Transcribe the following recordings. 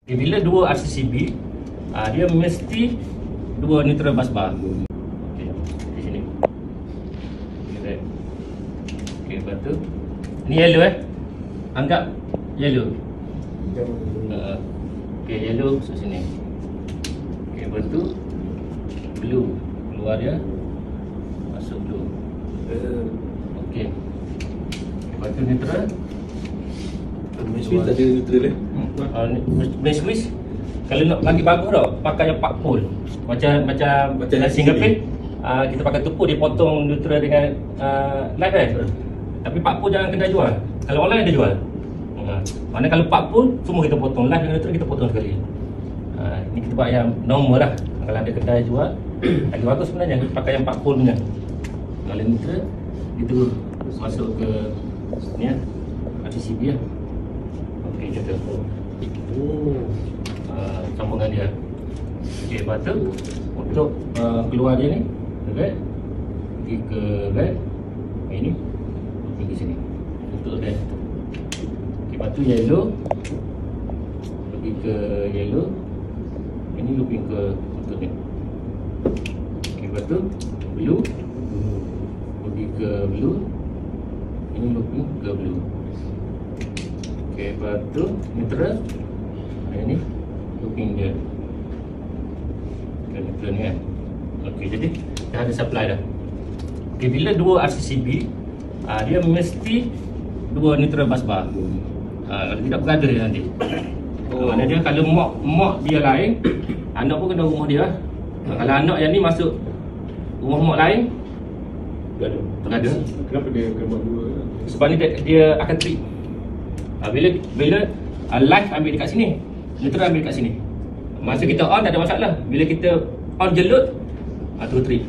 Bila dua RCCB, dia mesti dua neutral bus bar. Okey, di sini. Okey, okey, lepas tu ni yellow anggap yellow. Okey, yellow masuk sini. Okey, lepas tu blue keluar dia masuk blue. Okey, lepas tu neutral. Switch tak ada neutral Main switch kalau nak bagi bagus tau, pakai yang 4 pole. Macam single pin, kita pakai tupu dia potong neutral dengan live Tapi 4 pole jangan kedai jual. Kalau online dia jual. Mana kalau 4 pole semua kita potong, live dengan neutral kita potong sekali. Ni kita buat yang normal lah. Kalau ada kedai jual lagi bagus sebenarnya pakai yang 4 pole punya. Kalau neutral itu masuk ke ni RCCB lah. Okey, kita sambungan dia. Okey, lepas tu untuk keluar dia ni red, pergi ke red, ini pergi ke sini untuk red. Okey, lepas tu yellow, pergi ke yellow, ini looping ke untuk ni. Okey, lepas tu blue, pergi ke blue, ini looping ke blue. Okey, lepas tu neutral, ini looping dia ke neutral ni kan. Okey, jadi dah ada supply dah. Okey, bila dua RCCB, dia mesti dua neutral bus bar. Kalau tidak berada dia nanti. Mana dia kalau mak dia lain, anak pun kena rumah dia. Kalau anak yang ni masuk rumah mak lain, berada. Kenapa dia kena buat dua? Sebab ni dia akan trip. Bila live ambil dekat sini, neutral ambil dekat sini. Masa kita on tak ada masalah. Bila kita on jelut, tu trip.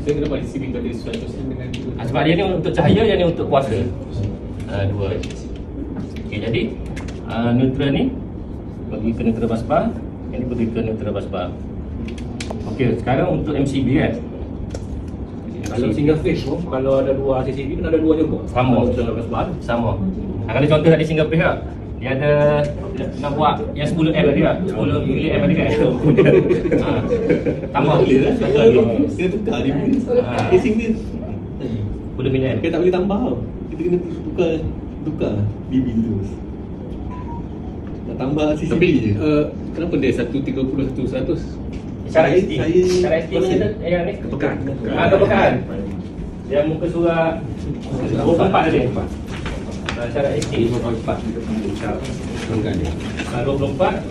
Saya kenapa RCCB tak ada 100% dengan itu? Sebab dia ni untuk cahaya, yang ni untuk kuasa. Dua. Okey, jadi neutral ni pergi ke neutral bus bar, yang ni pergi ke neutral bus bar. Okey, sekarang untuk MCB kan. Kalau single phase tu, kalau ada dua RCCB kan ada dua juga. Sama. Sama. Kalau contoh tadi single phase tak? Dia ada nak buat yang 10 M tadi tak? 10 mA tadi kan? Tambah. Kita tukar dia punya casing dia 10 mA. kita tak boleh tambah tau. Kita kena tukar BB terus. Nak tambah CCB Tapi je. kenapa dia 130 100? Cara ST saya ni yang ni Kepekaan. kepekaan. Dia muka surat 24 tadi. Cara ST 24. 24